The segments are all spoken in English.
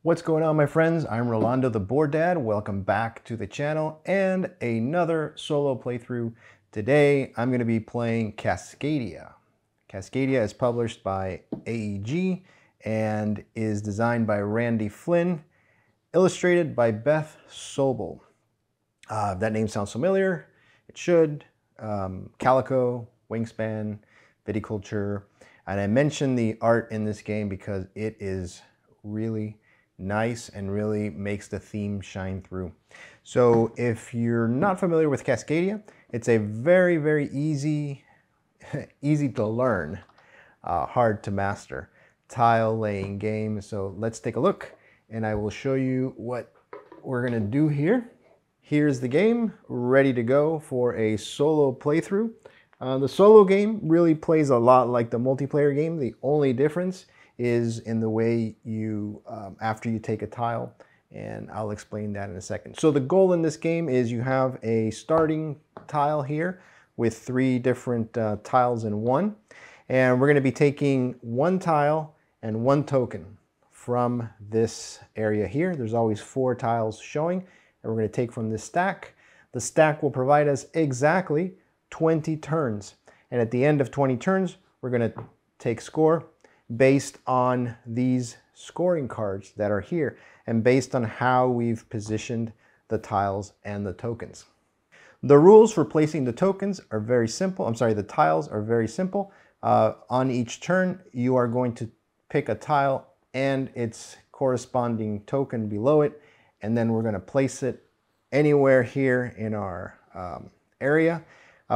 What's going on, my friends? I'm Rolando the Board Dad. Welcome back to the channel and another solo playthrough. Today I'm going to be playing Cascadia. Cascadia is published by AEG and is designed by Randy Flynn, illustrated by Beth Sobel. That name sounds familiar. It should. Calico, Wingspan, Viticulture. And I mentioned the art in this game because it is really nice and really makes the theme shine through. So if you're not familiar with Cascadia, it's a very, very easy to learn, hard to master tile laying game. So let's take a look and I will show you what we're gonna do here. Here's the game, ready to go for a solo playthrough. The solo game really plays a lot like the multiplayer game. The only difference is in the way you, after you take a tile, and I'll explain that in a second. So the goal in this game is you have a starting tile here with 3 different tiles in one, and we're going to be taking 1 tile and 1 token from this area here. There's always 4 tiles showing, and we're going to take from this stack. The stack will provide us exactly 20 turns, and at the end of 20 turns, we're going to take score based on these scoring cards that are here and based on how we've positioned the tiles and the tokens. The rules for placing the tokens are very simple. The tiles are very simple. On each turn, you are going to pick a tile and its corresponding token below it, and then we're going to place it anywhere here in our area.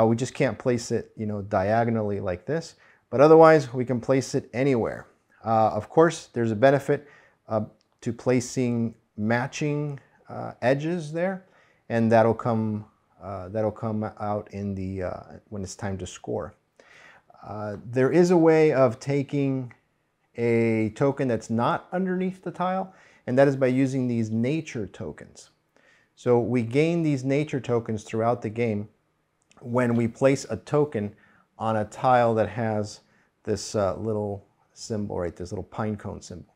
We just can't place it, diagonally like this. But otherwise, we can place it anywhere. Of course, there's a benefit to placing matching edges there, and that'll come out in the when it's time to score. There is a way of taking a token that's not underneath the tile, and that is by using these nature tokens. So we gain these nature tokens throughout the game when we place a token on a tile that has this little symbol, right? This little pine cone symbol.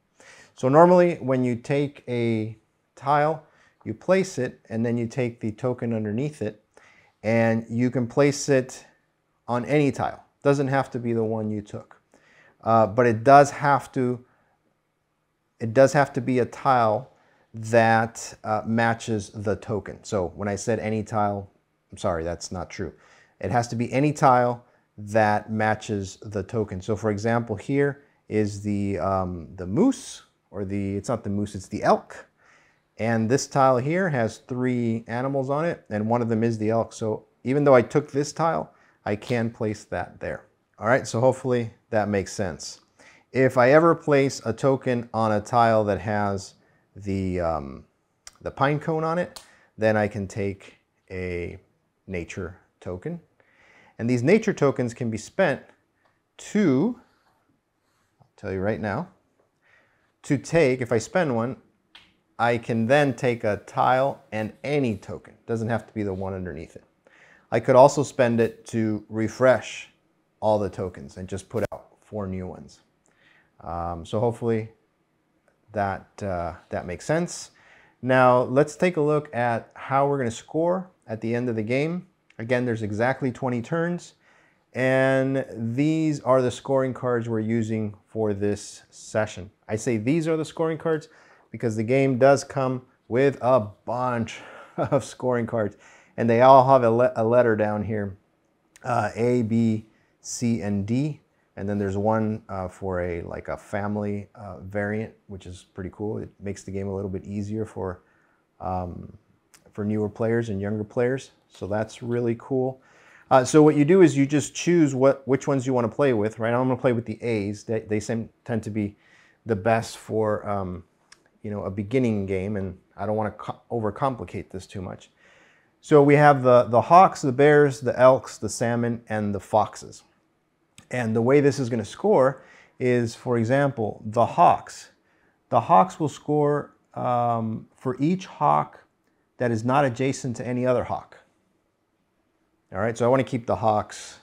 So normally when you take a tile, you place it and then you take the token underneath it, and you can place it on any tile. Doesn't have to be the one you took, but it does have to be a tile that matches the token. So when I said any tile, I'm sorry, that's not true. It has to be any tile that matches the token. So for example, here is the moose, or it's not the moose, it's the elk. And this tile here has 3 animals on it, and one of them is the elk. So even though I took this tile, I can place that there. All right, so hopefully that makes sense. If I ever place a token on a tile that has the pine cone on it, then I can take a nature token. And these nature tokens can be spent to, I'll tell you right now, to take, if I spend one, I can then take a tile and any token. It doesn't have to be the one underneath it. I could also spend it to refresh all the tokens and just put out 4 new ones. So hopefully that makes sense. Now let's take a look at how we're going to score at the end of the game. Again, there's exactly 20 turns, and these are the scoring cards we're using for this session. I say these are the scoring cards because the game does come with a bunch of scoring cards, and they all have a letter down here, A, B, C, and D, and then there's one for a family variant, which is pretty cool. It makes the game a little bit easier for newer players and younger players. So that's really cool. So what you do is you just choose which ones you want to play with. Right now I'm going to play with the A's. They tend to be the best for a beginning game, and I don't want to overcomplicate this too much. So we have the hawks, the bears, the elks, the salmon, and the foxes. And the way this is going to score is, for example, the hawks. The hawks will score for each hawk that is not adjacent to any other hawk. All right, so I want to keep the hawks,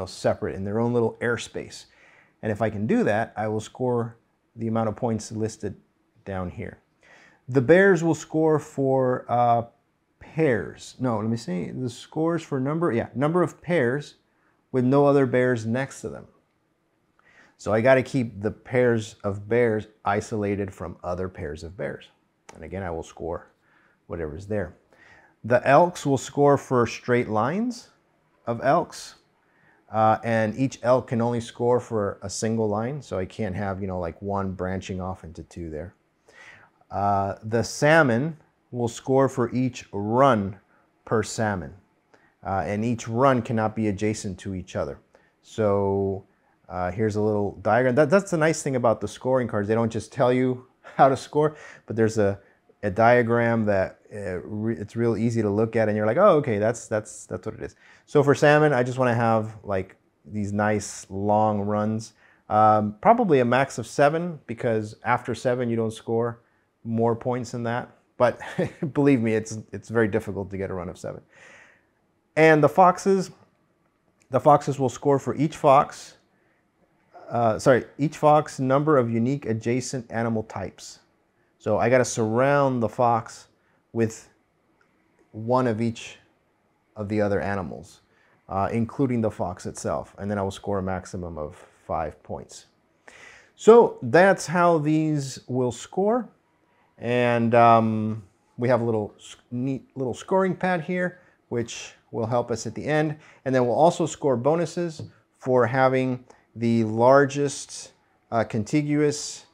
separate in their own little airspace. And if I can do that, I will score the amount of points listed down here. The bears will score for pairs. No, let me see. The scores for number of pairs with no other bears next to them. So I got to keep the pairs of bears isolated from other pairs of bears. And again, I will score whatever's there. The elks will score for straight lines of elks. And each elk can only score for a single line. So I can't have, like one branching off into two there. The salmon will score for each run per salmon. And each run cannot be adjacent to each other. So here's a little diagram. That's the nice thing about the scoring cards. They don't just tell you how to score, but there's a diagram that it's real easy to look at, and you're like, oh, okay, that's what it is. So for salmon, I just want to have like these nice long runs. Probably a max of 7, because after 7 you don't score more points than that. But believe me, it's very difficult to get a run of 7. And the foxes will score for each fox. Each fox number of unique adjacent animal types. So I got to surround the fox with one of each of the other animals, including the fox itself. And then I will score a maximum of 5 points. So that's how these will score. And we have a neat little scoring pad here, which will help us at the end. And then we'll also score bonuses for having the largest contiguous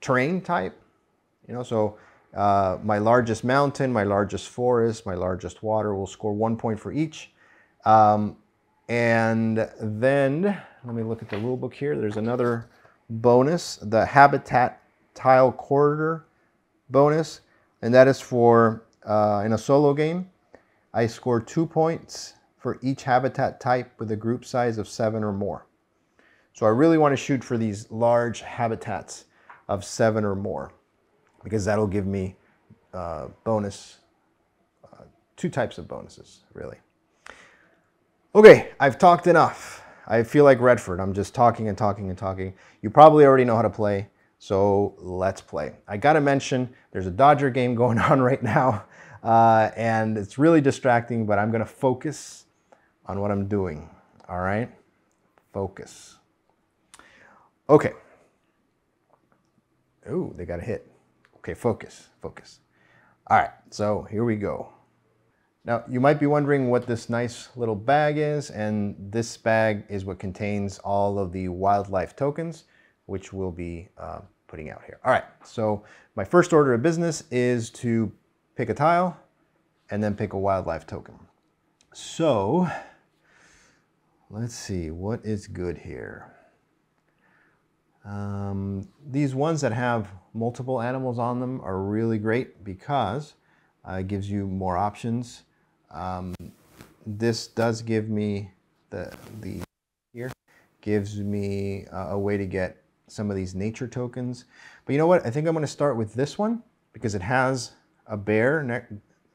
terrain type. So my largest mountain, my largest forest, my largest water will score 1 point for each. And then let me look at the rule book here. There's another bonus, the habitat tile corridor bonus, and that is for in a solo game. I score 2 points for each habitat type with a group size of 7 or more. So I really want to shoot for these large habitats of 7 or more, because that'll give me bonus, 2 types of bonuses, really. Okay, I've talked enough. I feel like Redford. I'm just talking and talking and talking. You probably already know how to play, so let's play. I gotta mention, there's a Dodger game going on right now, and it's really distracting, but I'm gonna focus on what I'm doing, all right? Focus. Okay. Ooh, they got a hit. Okay, focus, focus. All right, so here we go. Now, you might be wondering what this nice little bag is, and this bag is what contains all of the wildlife tokens, which we'll be putting out here. All right, so my first order of business is to pick a tile and then pick a wildlife token. So, let's see, what is good here? These ones that have multiple animals on them are really great because it gives you more options. This does give me gives me a way to get some of these nature tokens. But you know what? I think I'm going to start with this one because it has a bear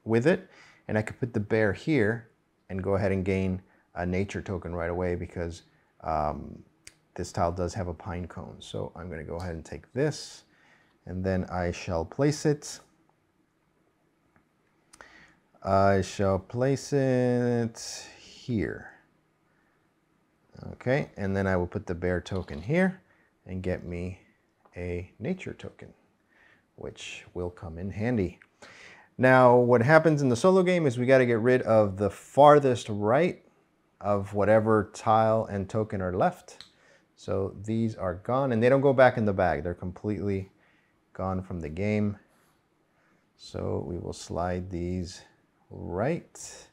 with it, and I could put the bear here and go ahead and gain a nature token right away because this tile does have a pine cone. So I'm going to go ahead and take this, and then I shall place it. I shall place it here. Okay, and then I will put the bear token here and get me a nature token, which will come in handy. Now, what happens in the solo game is we got to get rid of the farthest right of whatever tile and token are left. So these are gone, and they don't go back in the bag. They're completely gone from the game. So we will slide these right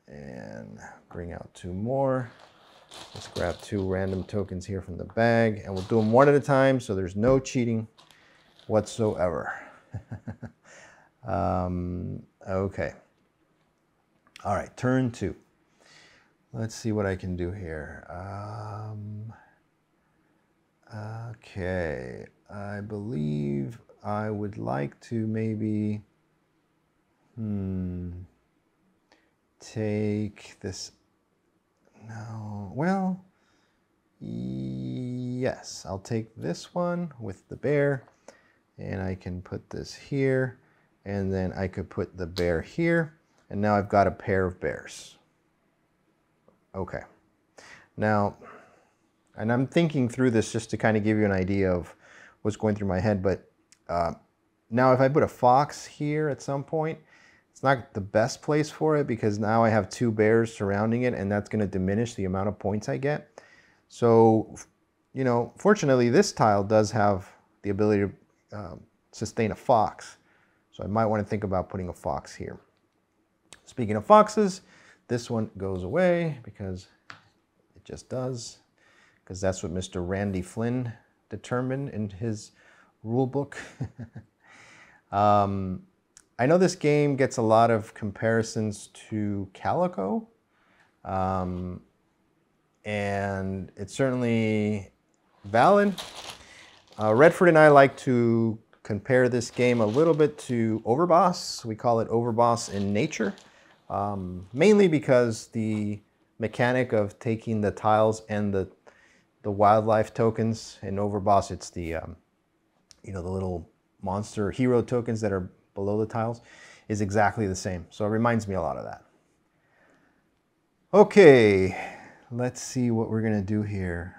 and bring out 2 more. Let's grab 2 random tokens here from the bag, and we'll do them one at a time so there's no cheating whatsoever. Okay. All right, turn 2. Let's see what I can do here. Okay, I believe I would like to maybe take this. No, well, yes, I'll take this one with the bear, And I can put this here, and then I could put the bear here, and now I've got a pair of bears. Okay. Now, and I'm thinking through this just to kind of give you an idea of what's going through my head, but now if I put a fox here at some point, it's not the best place for it because now I have two bears surrounding it, and that's going to diminish the amount of points I get. So, you know, fortunately this tile does have the ability to sustain a fox. So I might want to think about putting a fox here. Speaking of foxes, this one goes away because it just does, because that's what Mr. Randy Flynn determined in his rule book. I know this game gets a lot of comparisons to Calico, and it's certainly valid. Redford and I like to compare this game a little bit to Overboss. We call it Overboss in nature, mainly because the mechanic of taking the tiles and the wildlife tokens in Overboss, it's the you know, the little monster hero tokens that are below the tiles, is exactly the same. So it reminds me a lot of that. Okay, let's see what we're gonna do here.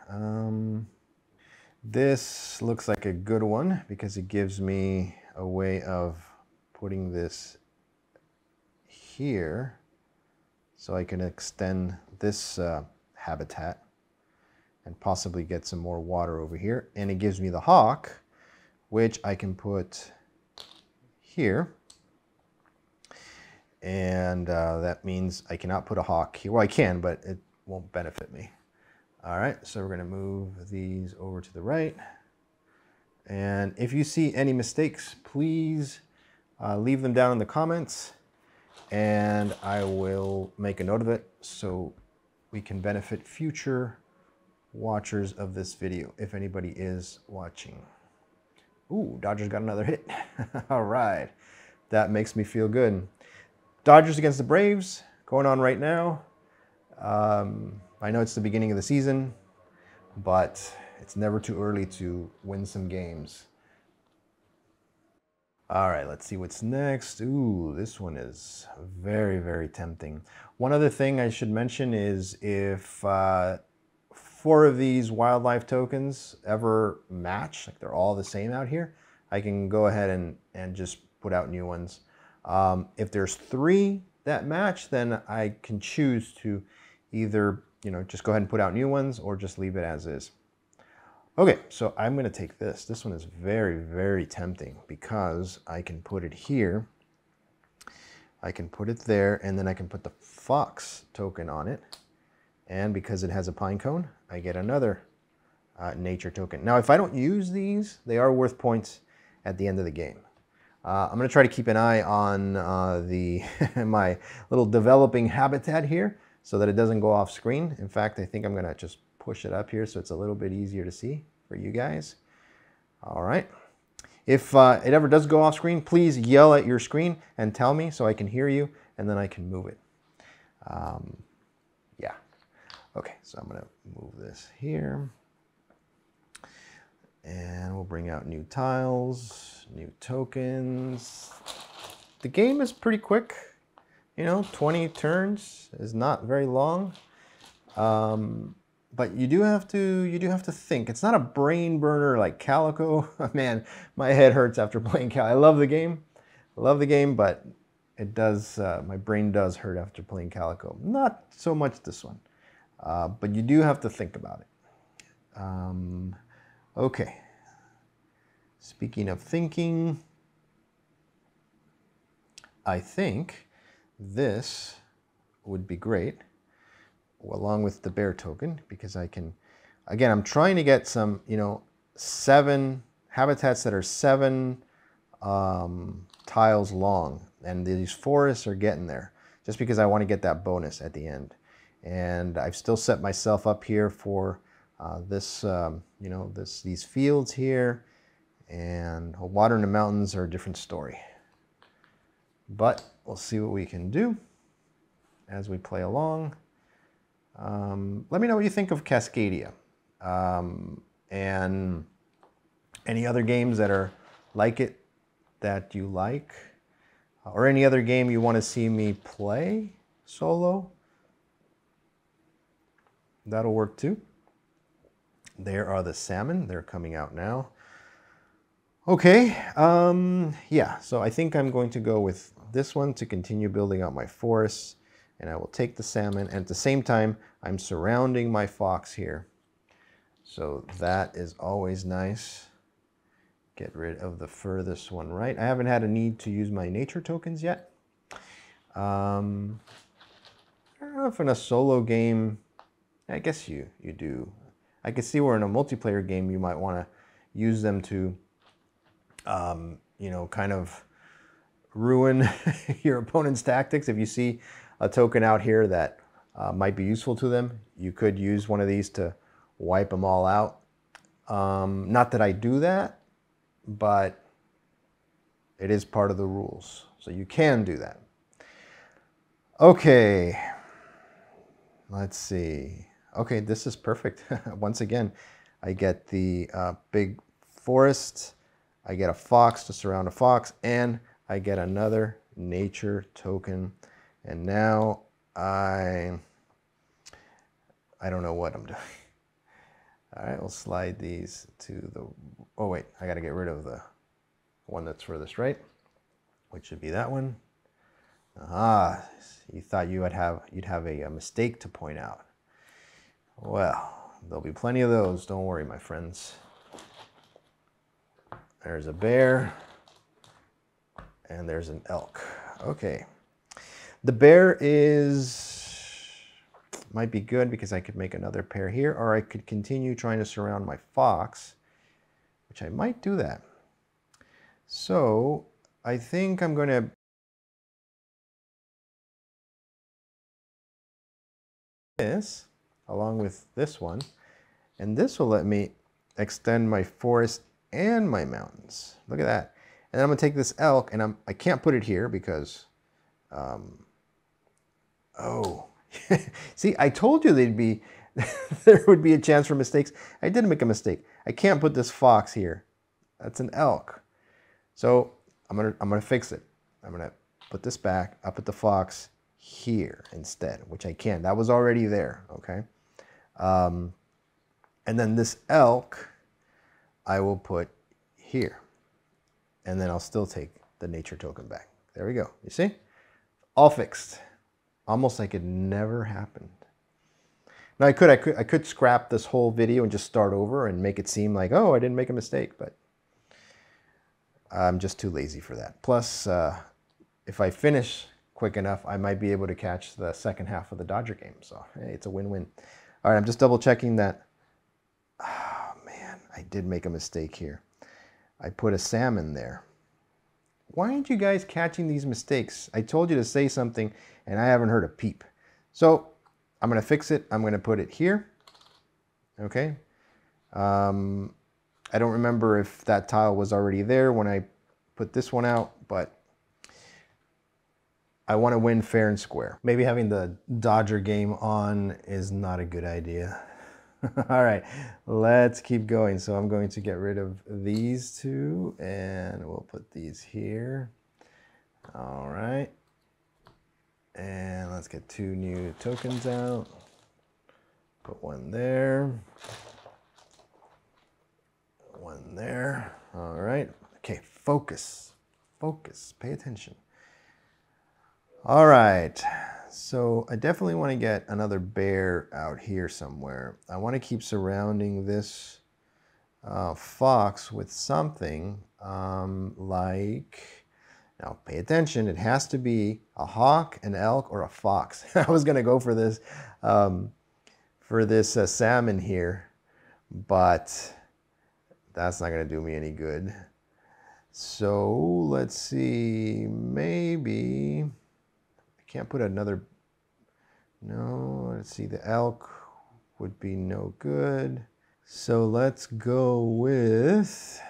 This looks like a good one because it gives me a way of putting this here so I can extend this habitat and possibly get some more water over here. And it gives me the hawk, which I can put here. And that means I cannot put a hawk here. Well, I can, but it won't benefit me. All right, so we're going to move these over to the right. And if you see any mistakes, please leave them down in the comments, and I will make a note of it so we can benefit future watchers of this video, if anybody is watching. Ooh, Dodgers got another hit. All right, that makes me feel good. Dodgers against the Braves, going on right now. I know it's the beginning of the season, but it's never too early to win some games. All right, let's see what's next. Ooh, this one is very, very tempting. One other thing I should mention is if 4 of these wildlife tokens ever match, like they're all the same out here, I can go ahead and just put out new ones. If there's 3 that match, then I can choose to either, you know, just go ahead and put out new ones or just leave it as is. Okay, so I'm going to take this. This one is very, very tempting because I can put it here. I can put it there, and then I can put the fox token on it. And because it has a pine cone, I get another nature token. Now, if I don't use these, they are worth points at the end of the game. I'm going to try to keep an eye on my little developing habitat here so that it doesn't go off screen. In fact, I think I'm going to just push it up here so it's a little bit easier to see for you guys. All right. If it ever does go off screen, please yell at your screen and tell me so I can hear you, and then I can move it. Yeah. Okay, so I'm going to move this here. And we'll bring out new tiles, new tokens. The game is pretty quick. You know, 20 turns is not very long. But you do have to think. It's not a brain burner like Calico. Man, my head hurts after playing Calico. I love the game, but it does, my brain does hurt after playing Calico. Not so much this one, but you do have to think about it. Okay. Speaking of thinking, I think this would be great along with the bear token, because I can, again, I'm trying to get some, you know, 7 habitats that are 7 tiles long, and these forests are getting there just because I want to get that bonus at the end. And I've still set myself up here for this, you know, these fields here, and water in the mountains are a different story. But we'll see what we can do as we play along. Let me know what you think of Cascadia and any other games that are like it that you like, or any other game you want to see me play solo, that'll work too. There are the salmon. They're coming out now. Okay, yeah, so I think I'm going to go with this one to continue building out my forests, and I will take the salmon, and at the same time, I'm surrounding my fox here. So that is always nice. Get rid of the furthest one right. I haven't had a need to use my nature tokens yet. I don't know if in a solo game, I guess you do. I can see where in a multiplayer game you might want to use them to, you know, kind of ruin your opponent's tactics. If you see a token out here that might be useful to them, you could use one of these to wipe them all out. Not that I do that, but it is part of the rules. So you can do that. Okay, let's see. Okay, this is perfect. Once again, I get the big forest, I get a fox to surround a fox, and I get another nature token. And now I don't know what I'm doing. All right, we'll slide these to the, oh wait, I gotta get rid of the one that's furthest right, which should be that one. Ah, you thought you'd have a mistake to point out. Well, there'll be plenty of those, don't worry, my friends. There's a bear, and there's an elk. Okay, the bear might be good because I could make another pair here, or I could continue trying to surround my fox, which I might do that. So I think I'm going to this along with this one, and this will let me extend my forest and my mountains. Look at that. And then I'm going to take this elk, and I can't put it here because oh, see, I told you they'd be there would be a chance for mistakes. I did make a mistake. I can't put this fox here. That's an elk. So I'm gonna fix it. I'm gonna put this back. I'll put the fox here instead, which I can. That was already there. Okay. And then this elk I will put here, and then I'll still take the nature token back. There we go. You see, all fixed. Almost like it never happened. Now I could scrap this whole video and just start over and make it seem like, oh, I didn't make a mistake, but I'm just too lazy for that. Plus, if I finish quick enough, I might be able to catch the second half of the Dodger game. So hey, it's a win-win. All right, I'm just double checking that. Oh man, I did make a mistake here. I put a salmon there. Why aren't you guys catching these mistakes? I told you to say something and I haven't heard a peep. So I'm going to fix it. I'm going to put it here. Okay. I don't remember if that tile was already there when I put this one out, but I want to win fair and square. Maybe having the Dodger game on is not a good idea. All right, let's keep going. So I'm going to get rid of these two and we'll put these here. All right. And let's get 2 new tokens out. Put one there. One there. All right. Okay, focus. Focus. Pay attention. All right. So I definitely want to get another bear out here somewhere. I want to keep surrounding this fox with something like, now pay attention, it has to be a hawk, an elk, or a fox. I was going to go for this salmon here, but that's not going to do me any good. So let's see, maybe I can't put another, no, let's see, the elk would be no good. So let's go with,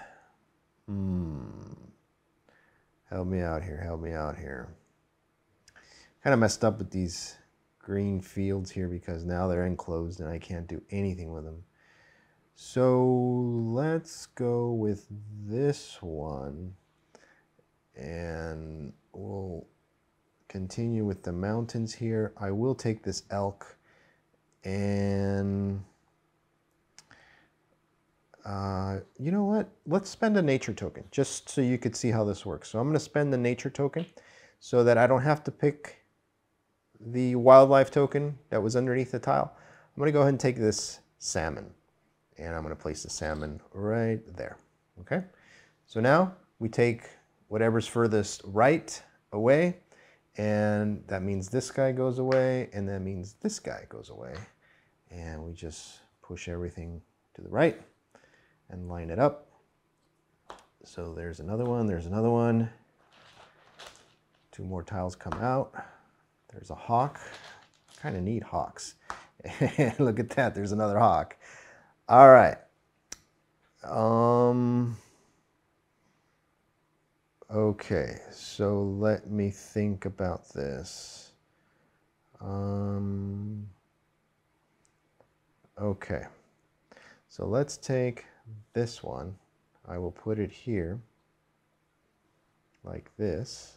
help me out here, help me out here. Kind of messed up with these green fields here because now they're enclosed and I can't do anything with them. So let's go with this one, and we'll continue with the mountains here. I will take this elk, and you know what? Let's spend a nature token just so you could see how this works. So I'm going to spend the nature token so that I don't have to pick the wildlife token that was underneath the tile. I'm going to go ahead and take this salmon, and I'm going to place the salmon right there. Okay. So now we take whatever's furthest right away, and that means this guy goes away, and that means this guy goes away. And we just push everything to the right and line it up. So there's another one, there's another one. Two more tiles come out. There's a hawk. Kind of need hawks. Look at that, there's another hawk. All right. Okay, so let me think about this. Okay, so let's take this one. I will put it here like this,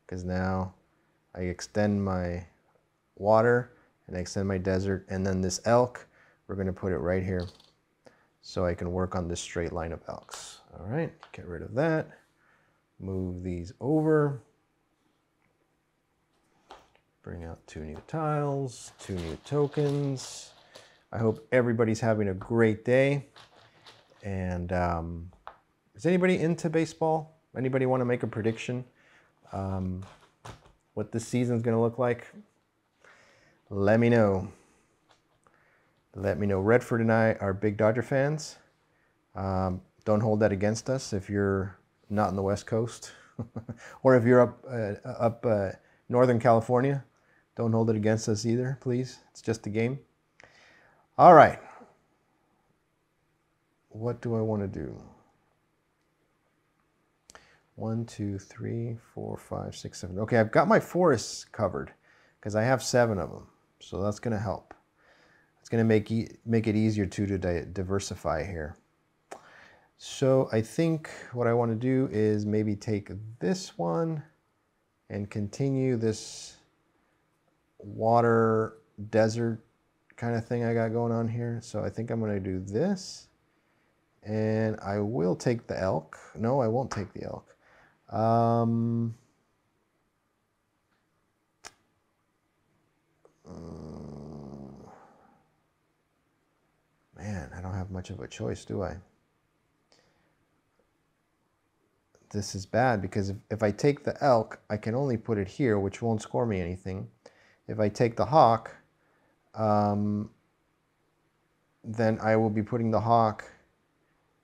because now I extend my water and I extend my desert, and then this elk, we're going to put it right here so I can work on this straight line of elks. All right, get rid of that. Move these over. Bring out 2 new tiles, 2 new tokens. I hope everybody's having a great day. And is anybody into baseball? Anybody want to make a prediction? What this season's going to look like? Let me know. Let me know. Redford and I are big Dodger fans. Don't hold that against us if you're not on the West Coast, or if you're up Northern California. Don't hold it against us either, please. It's just a game. All right. What do I want to do? 1, 2, 3, 4, 5, 6, 7. Okay, I've got my forests covered because I have 7 of them. So that's going to help. It's going to make it easier to diversify here. So I think what I want to do is maybe take this one and continue this water desert kind of thing I got going on here. So I think I'm going to do this, and I will take the elk. No, I won't take the elk. Man, I don't have much of a choice, do I? This is bad because if I take the elk, I can only put it here, which won't score me anything. If I take the hawk, then I will be putting the hawk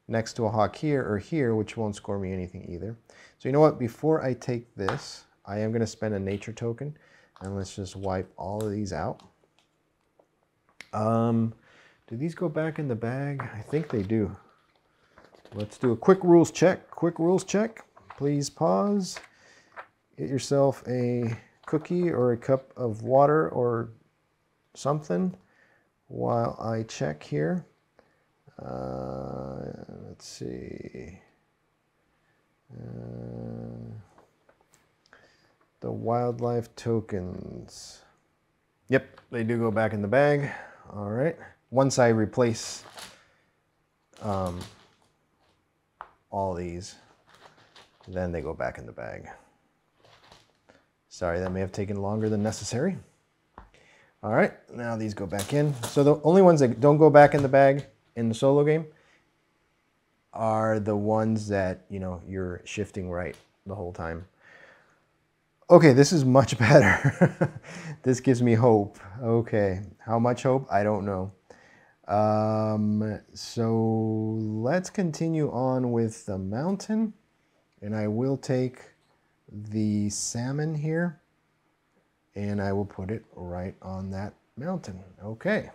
next to a hawk here or here, which won't score me anything either. So you know what? Before I take this, I am going to spend a nature token, and let's just wipe all of these out. Do these go back in the bag? I think they do. Let's do a quick rules check. Quick rules check. Please pause. Get yourself a cookie or a cup of water or something while I check here. Let's see. The wildlife tokens. Yep, they do go back in the bag. All right. Once I replace all these, then they go back in the bag. Sorry, that may have taken longer than necessary. All right, now these go back in. So the only ones that don't go back in the bag in the solo game are the ones that, you know, you're shifting right the whole time. Okay, this is much better. This gives me hope. Okay, how much hope? I don't know. So let's continue on with the mountain, and I will take the salmon here and I will put it right on that mountain. Okay.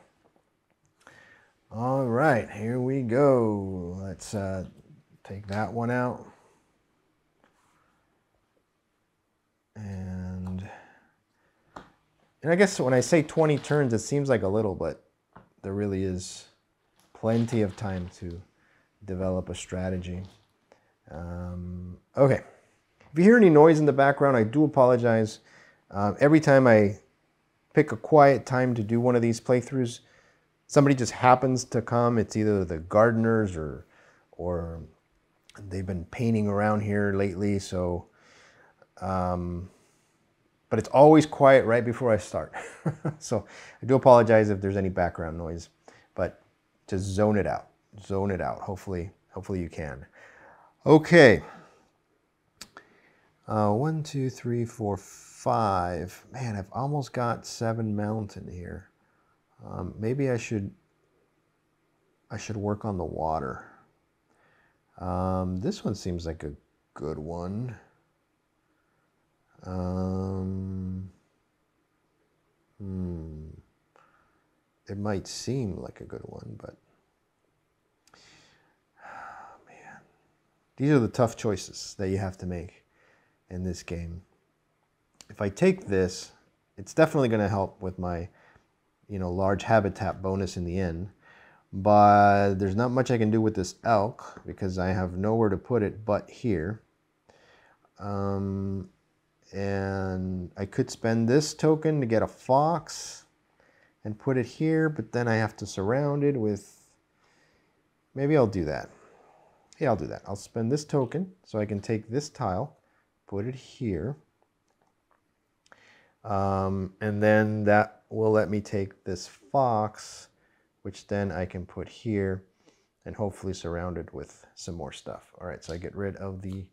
All right, here we go. Let's take that one out. And I guess when I say 20 turns, it seems like a little, but there really is plenty of time to develop a strategy. Okay. If you hear any noise in the background, I do apologize. Every time I pick a quiet time to do one of these playthroughs, somebody just happens to come. It's either the gardeners or they've been painting around here lately. So, but it's always quiet right before I start. So I do apologize if there's any background noise, but just zone it out. Zone it out. Hopefully you can. Okay. 1, 2, 3, 4, 5. Man, I've almost got 7 mountain here. Maybe I should work on the water. This one seems like a good one. It might seem like a good one, but man, these are the tough choices that you have to make in this game. If I take this, it's definitely going to help with my, large habitat bonus in the end. But there's not much I can do with this elk because I have nowhere to put it but here. And I could spend this token to get a fox and put it here, but then I have to surround it with... Maybe I'll do that. Yeah, I'll do that. I'll spend this token so I can take this tile, put it here. And then that will let me take this fox, which then I can put here and hopefully surround it with some more stuff. All right, so I get rid of the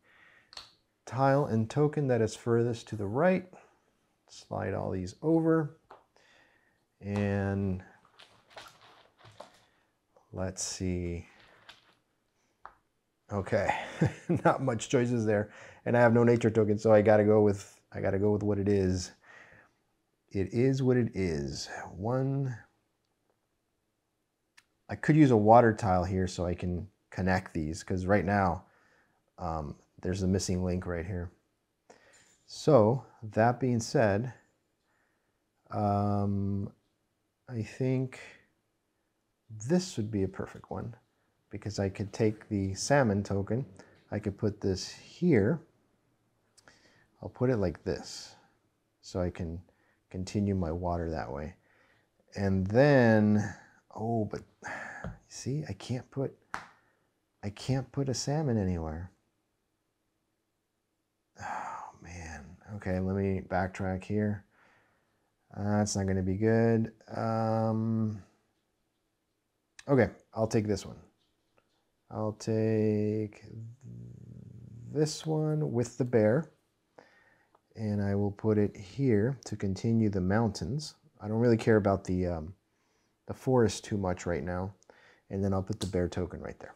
tile and token that is furthest to the right. Slide all these over. And let's see. Okay, not much choices there. And I have no nature token, so I gotta go with what it is. It is what it is. I could use a water tile here so I can connect these, because right now there's a missing link right here. So that being said, I think this would be a perfect one, because I could take the salmon token, I could put this here. I'll put it like this so I can continue my water that way. And then, oh, but see, I can't put a salmon anywhere. Oh man. Okay, let me backtrack here. That's not going to be good. Okay, I'll take this one. I'll take this one with the bear, and I will put it here to continue the mountains. I don't really care about the forest too much right now, and then I'll put the bear token right there.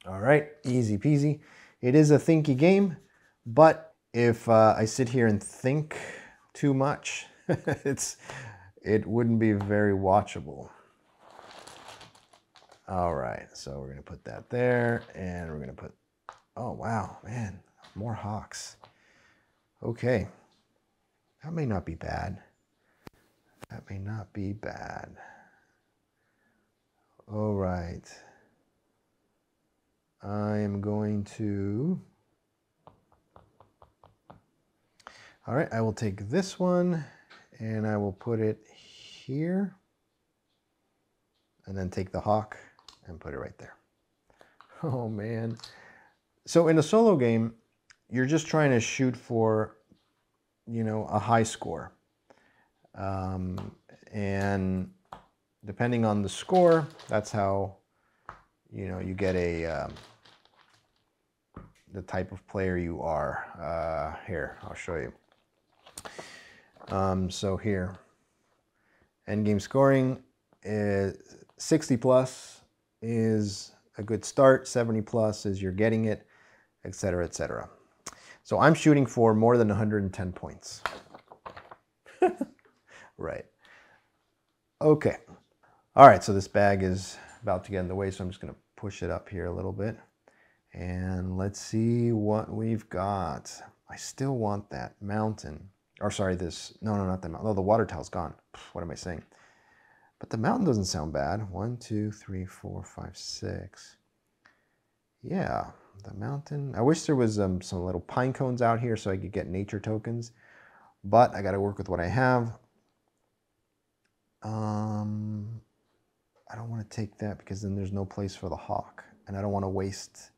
All right, easy peasy. It is a thinky game, but if I sit here and think too much, it wouldn't be very watchable. All right, so we're gonna put that there, and we're gonna put, oh wow, man, more hawks. Okay, that may not be bad. That may not be bad. All right, I am going to, all right, I will take this one and I will put it here, and then take the hawk and put it right there. Oh man. So in a solo game, you're just trying to shoot for, a high score. And depending on the score, that's how, you get the type of player you are. Here, I'll show you. So here, endgame scoring is 60 plus is a good start, 70 plus is you're getting it, etc., etc. So I'm shooting for more than 110 points. Right. Okay. All right, so this bag is about to get in the way, so I'm just going to push it up here a little bit. And let's see what we've got. I still want that mountain. Or sorry, this, no, not that mountain. No, the water tile's gone. What am I saying? But the mountain doesn't sound bad. 1, 2, 3, 4, 5, 6. Yeah, the mountain. I wish there was some little pine cones out here so I could get nature tokens. But I got to work with what I have. I don't want to take that because then there's no place for the hawk. And I don't want to waste.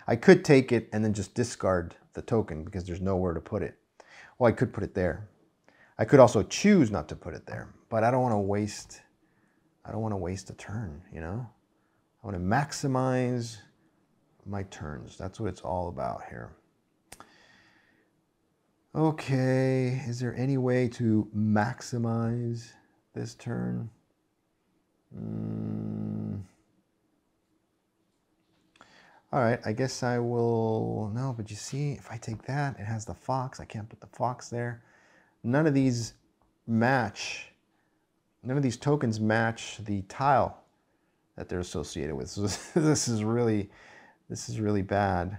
I could take it and then just discard the token because there's nowhere to put it. Well, I could put it there. I could also choose not to put it there. But I don't want to waste. I don't want to waste a turn, you know? I want to maximize my turns. That's what it's all about here. Okay, is there any way to maximize this turn? All right, I guess I will, no, but you see, if I take that, it has the fox. I can't put the fox there. None of these match. None of these tokens match the tile that they're associated with. So this is really bad.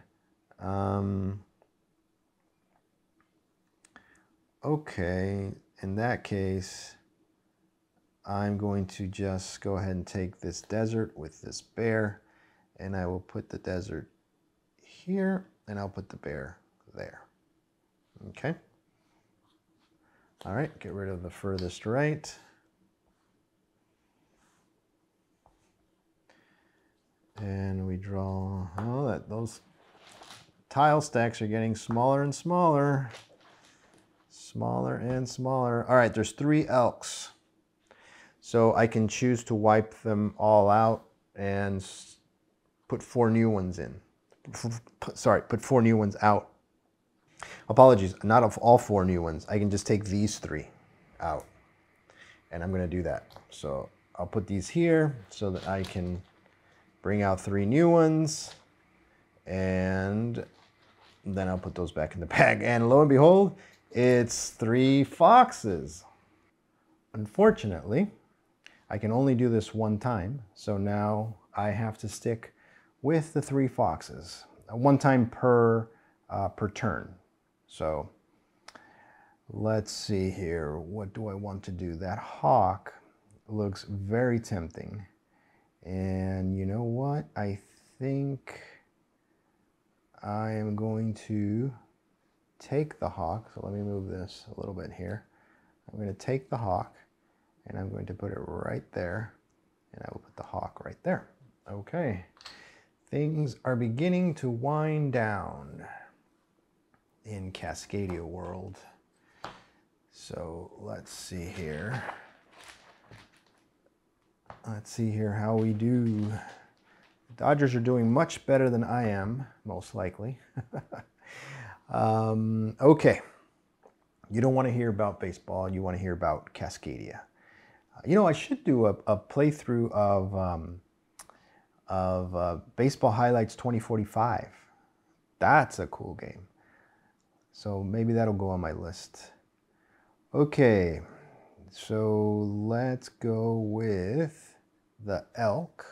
Okay, in that case, I'm going to just go ahead and take this desert with this bear, and I will put the desert here, and I'll put the bear there. Okay. All right, get rid of the furthest right. And we draw, oh, those tile stacks are getting smaller and smaller. Smaller and smaller. All right, there's 3 elks. So I can choose to wipe them all out and put 4 new ones in. Sorry, put 4 new ones out. Apologies, not of all 4 new ones. I can just take these 3 out. And I'm going to do that. So I'll put these here so that I can bring out 3 new ones, and then I'll put those back in the bag. And lo and behold, it's 3 foxes. Unfortunately, I can only do this one time, so now I have to stick with the 3 foxes. One time per turn. So let's see here. What do I want to do? That hawk looks very tempting. And you know what? I think I am going to take the hawk. So let me move this a little bit here. I'm going to take the hawk and I'm going to put it right there. And I will put the hawk right there. Okay. Things are beginning to wind down in Cascadia world. So let's see here. Let's see here how we do. The Dodgers are doing much better than I am, most likely. Okay. You don't want to hear about baseball. You want to hear about Cascadia. You know, I should do a playthrough of Baseball Highlights 2045. That's a cool game. So maybe that'll go on my list. Okay. So let's go with the elk,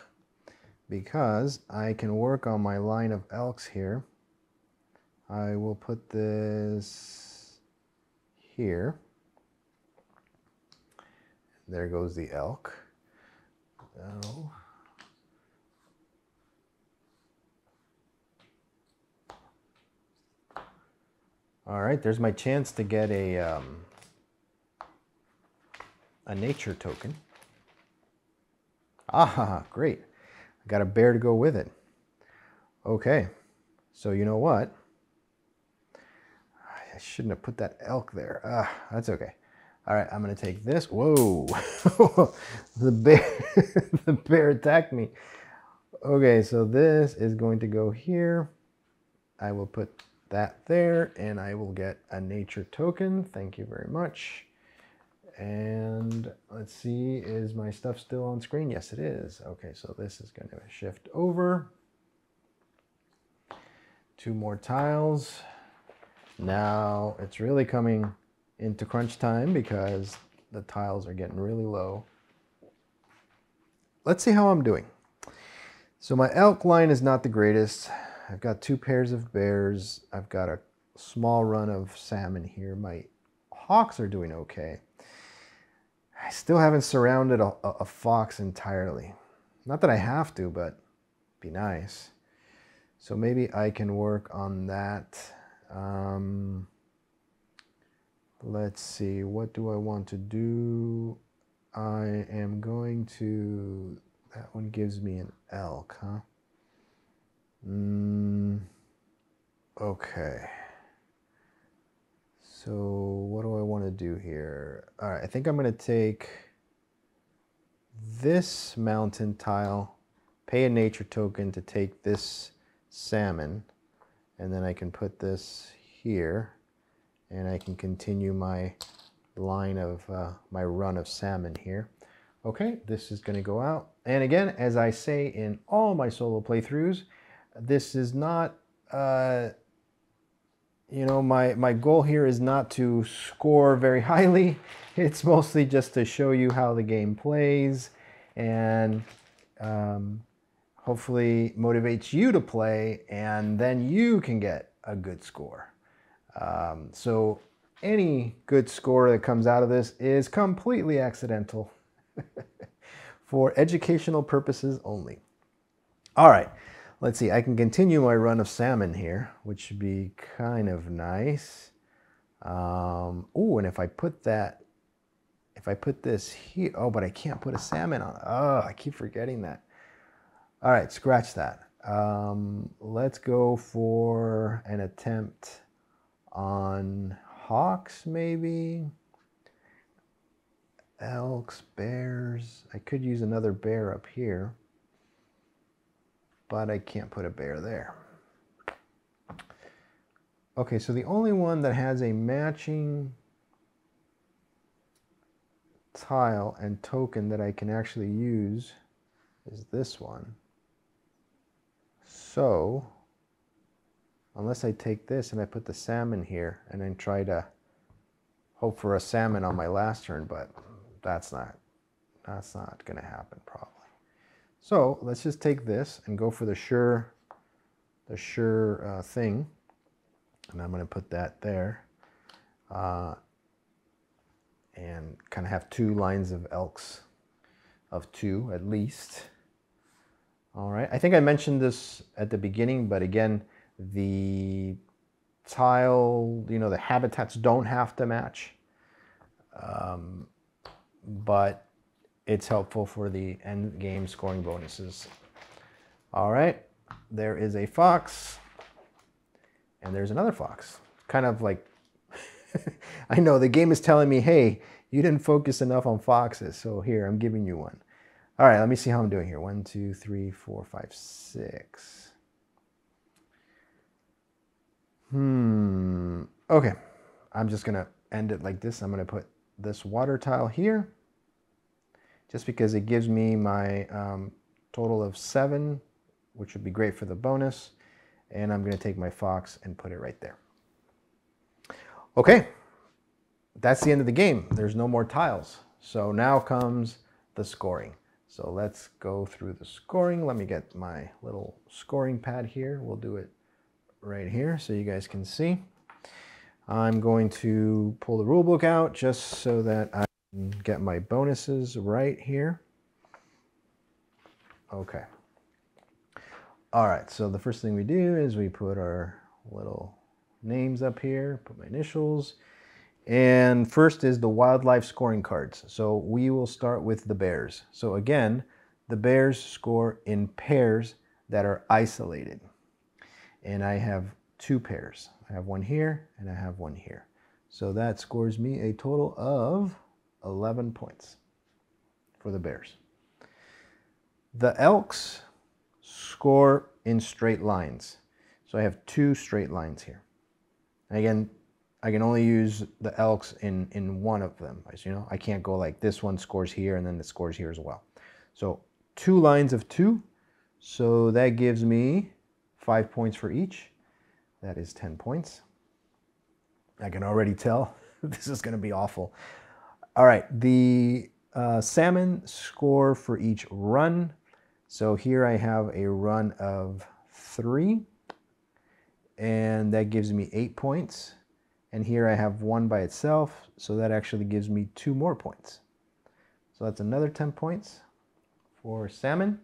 because I can work on my line of elks here. I will put this here. There goes the elk. Oh. All right, there's my chance to get a nature token. Ah, great. I got a bear to go with it. Okay, so you know what? I shouldn't have put that elk there. That's okay. All right, I'm gonna take this. Whoa, the bear attacked me. Okay, so this is going to go here. I will put that there and I will get a nature token. Thank you very much. And let's see, is my stuff still on screen? Yes, it is. Okay, so this is going to shift over. 2 more tiles. Now it's really coming into crunch time because the tiles are getting really low. Let's see how I'm doing. So my elk line is not the greatest. I've got 2 pairs of bears. I've got a small run of salmon here. My hawks are doing okay. I still haven't surrounded a fox entirely. Not that I have to, but be nice. So maybe I can work on that. Let's see, what do I want to do? I am going to, that one gives me an elk, huh? Okay. So what do I want to do here? All right, I think I'm going to take this mountain tile, pay a nature token to take this salmon, and then I can put this here, and I can continue my line of my run of salmon here. Okay, this is going to go out. And again, as I say in all my solo playthroughs, this is not, you know, my goal here is not to score very highly. It's mostly just to show you how the game plays and hopefully motivates you to play, and then you can get a good score. So any good score that comes out of this is completely accidental for educational purposes only. All right, let's see. I can continue my run of salmon here, which should be kind of nice. Oh, and if I put this here, oh, but I can't put a salmon on it. Oh, I keep forgetting that. All right, scratch that. Let's go for an attempt on hawks, maybe. Elks, bears. I could use another bear up here, but I can't put a bear there. Okay, so the only one that has a matching tile and token that I can actually use is this one. So, unless I take this and I put the salmon here and then try to hope for a salmon on my last turn, but that's not going to happen probably. So let's just take this and go for the sure thing, and I'm going to put that there, and kind of have two lines of elks, of two at least. All right, I think I mentioned this at the beginning, but again, the tile, you know, the habitats don't have to match, but it's helpful for the end game scoring bonuses. All right, there is a fox, and there's another fox. Kind of like, I know the game is telling me, hey, you didn't focus enough on foxes, so here, I'm giving you one. All right, let me see how I'm doing here. 1, 2, 3, 4, 5, 6. Okay, I'm just gonna end it like this. I'm gonna put this water tile here, just because it gives me my total of 7, which would be great for the bonus. And I'm gonna take my fox and put it right there. Okay, that's the end of the game. There's no more tiles. So now comes the scoring. So let's go through the scoring. Let me get my little scoring pad here. We'll do it right here so you guys can see. I'm going to pull the rule book out just so that I can get my bonuses right here. Okay. All right, so the first thing we do is we put our little names up here, put my initials. And first is the wildlife scoring cards. So we will start with the bears. So again, the bears score in pairs that are isolated. And I have 2 pairs. I have one here and I have one here. So that scores me a total of 11 points for the bears. The elks score in straight lines. So I have 2 straight lines here. And again, I can only use the elks in one of them. As you know, I can't go like this one scores here and then it scores here as well. So 2 lines of 2. So that gives me 5 points for each. That is 10 points. I can already tell this is going to be awful. All right, the salmon score for each run. So here I have a run of 3, and that gives me 8 points. And here I have 1 by itself, so that actually gives me 2 more points. So that's another 10 points for salmon.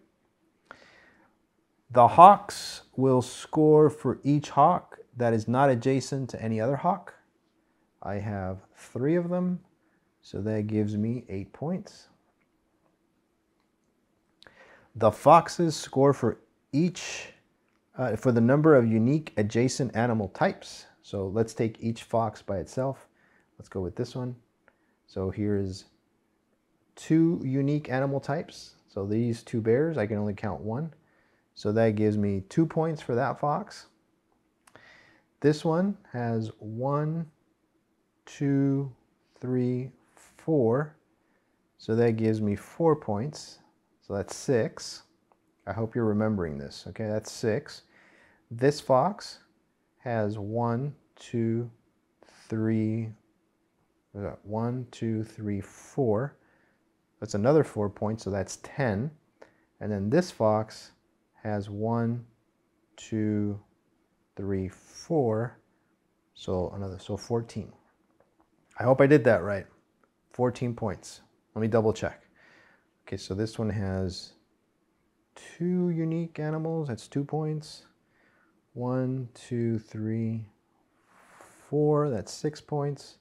The hawks will score for each hawk that is not adjacent to any other hawk. I have 3 of them, so that gives me 8 points. The foxes score for each, for the number of unique adjacent animal types. So let's take each fox by itself. Let's go with this one. So here's 2 unique animal types. So these 2 bears, I can only count 1. So that gives me 2 points for that fox. This one has 1, 2, 3, 4. So that gives me 4 points. So that's 6. I hope you're remembering this. Okay, that's 6. This fox has 1, 2, 3, 1, 2, 3, 4. That's another 4 points, so that's 10. And then this fox has 1, 2, 3, 4. So 14. I hope I did that right. 14 points. Let me double check. Okay, so this one has 2 unique animals. That's 2 points. 1, 2, 3, 4. That's 6 points.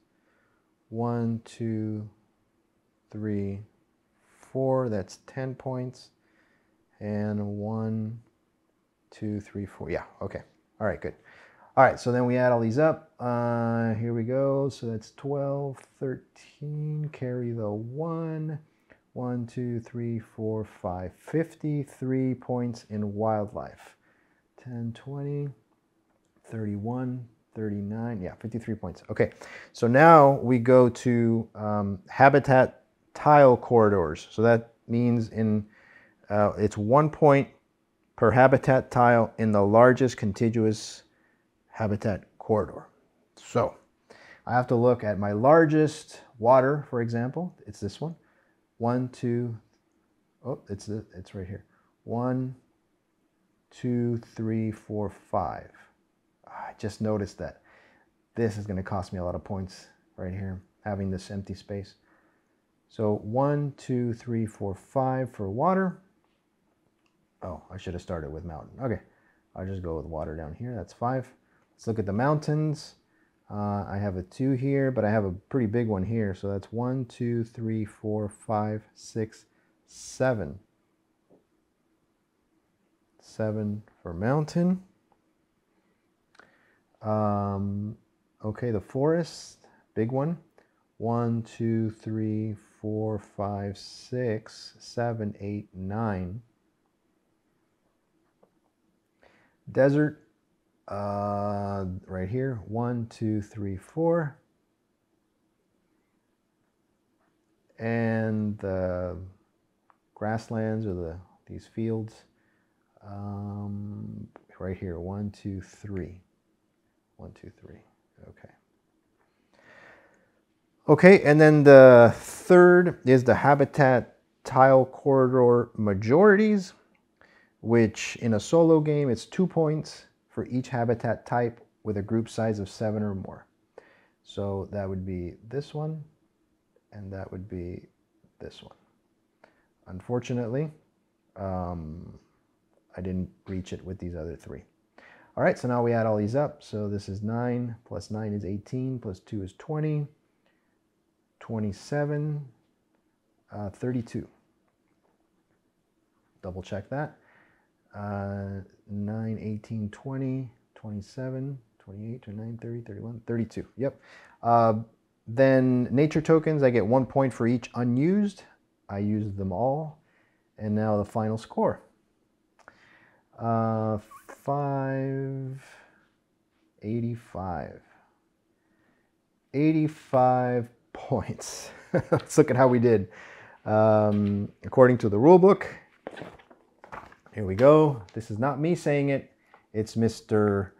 1, 2, 3, 4. That's 10 points. And 1, 2, 3, 4. Yeah, okay. All right, good. All right, so then we add all these up. Here we go. So that's 12, 13. Carry the 1. 1, 2, 3, 4, 5. 53 points in wildlife. 10, 20, 31, 39. Yeah, 53 points. Okay, so now we go to habitat tile corridors. So that means it's 1 point per habitat tile in the largest contiguous habitat corridor. So I have to look at my largest water, for example. It's this one. 1, 2, oh, it's right here. 1, 2, 3, 4, 5. I just noticed that this is going to cost me a lot of points right here, having this empty space. So 1, 2, 3, 4, 5 for water. Oh, I should have started with mountain. Okay, I'll just go with water down here. That's 5. Let's look at the mountains. I have a 2 here, but I have a pretty big one here. So that's 1, 2, 3, 4, 5, 6, 7. 7 for mountain. Okay, the forest, big one. 1, 2, 3, 4, 5, 6, 7, 8, 9. Desert, right here. 1, 2, 3, 4. And the grasslands or these fields, right here. 1, 2, 3. 1, 2, 3. Okay. Okay, and then the third is the habitat tile corridor majorities, which in a solo game, it's 2 points for each habitat type with a group size of 7 or more. So that would be this one, and that would be this one. Unfortunately, I didn't reach it with these other 3. All right, so now we add all these up. So this is 9, plus 9 is 18, plus 2 is 20, 27, 32. Double check that. 9, 18, 20, 27, 28, 29, 30, 31, 32. Yep. Then nature tokens, I get 1 point for each unused. I used them all. And now the final score. 85. 85 points. Let's look at how we did. According to the rule book, here we go. This is not me saying it. It's Mr.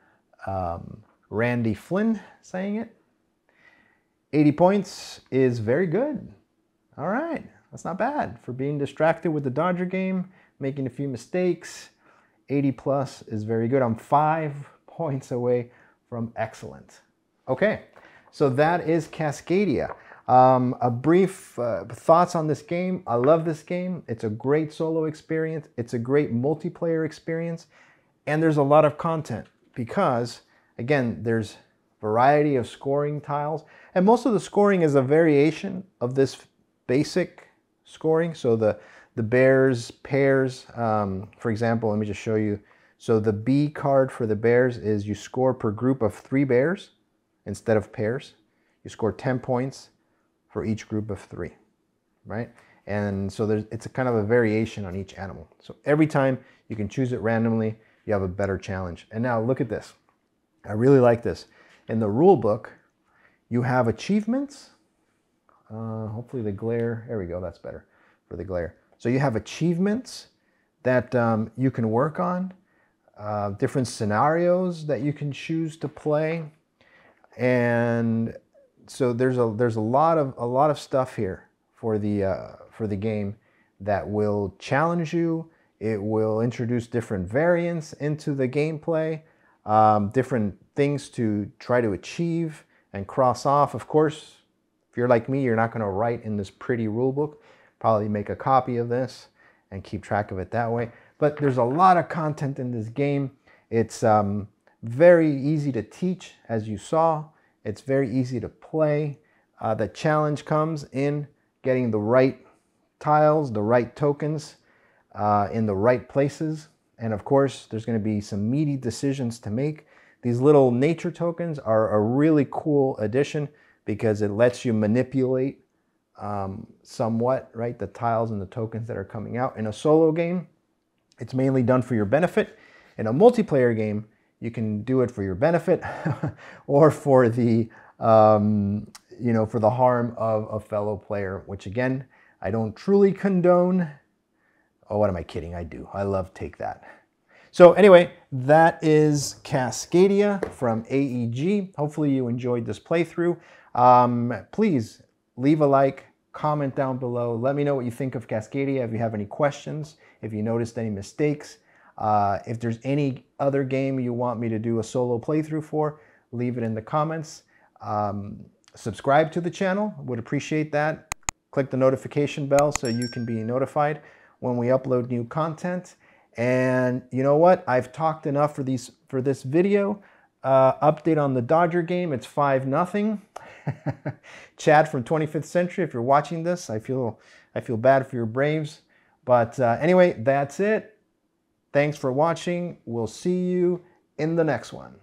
Randy Flynn saying it. 80 points is very good. All right. That's not bad for being distracted with the Dodger game, making a few mistakes. 80 plus is very good. I'm 5 points away from excellent. Okay, so that is Cascadia. A brief thoughts on this game. I love this game. It's a great solo experience. It's a great multiplayer experience. And there's a lot of content because, again, there's variety of scoring tiles. And most of the scoring is a variation of this basic scoring. So the bears, pairs, for example, let me just show you. So the B card for the bears is you score per group of 3 bears instead of pairs. You score 10 points for each group of 3, right? And so it's a kind of a variation on each animal. So every time you can choose it randomly, you have a better challenge. And now look at this. I really like this. In the rule book, you have achievements. Hopefully the glare, there we go, that's better for the glare. So you have achievements that you can work on, different scenarios that you can choose to play. And so there's a lot of stuff here for the game that will challenge you. It will introduce different variants into the gameplay, different things to try to achieve and cross off. Of course, if you're like me, you're not going to write in this pretty rule book. Probably make a copy of this and keep track of it that way. But there's a lot of content in this game. It's very easy to teach, as you saw. It's very easy to play. The challenge comes in getting the right tiles, the right tokens in the right places. And of course, there's going to be some meaty decisions to make. These little nature tokens are a really cool addition because it lets you manipulate somewhat, right, the tiles and the tokens that are coming out. In a solo game, it's mainly done for your benefit. In a multiplayer game, you can do it for your benefit or for the, for the harm of a fellow player, which again, I don't truly condone. Oh, what am I kidding? I do. I love Take That. So anyway, that is Cascadia from AEG. Hopefully you enjoyed this playthrough. Please leave a like, comment down below. Let me know what you think of Cascadia. If you have any questions, if you noticed any mistakes, if there's any other game you want me to do a solo playthrough for, leave it in the comments. Subscribe to the channel, would appreciate that. Click the notification bell so you can be notified when we upload new content. And you know what? I've talked enough for this video. Update on the Dodger game. It's 5-0. Chad from 25th Century, if you're watching this, I feel bad for your Braves. But anyway, that's it. Thanks for watching. We'll see you in the next one.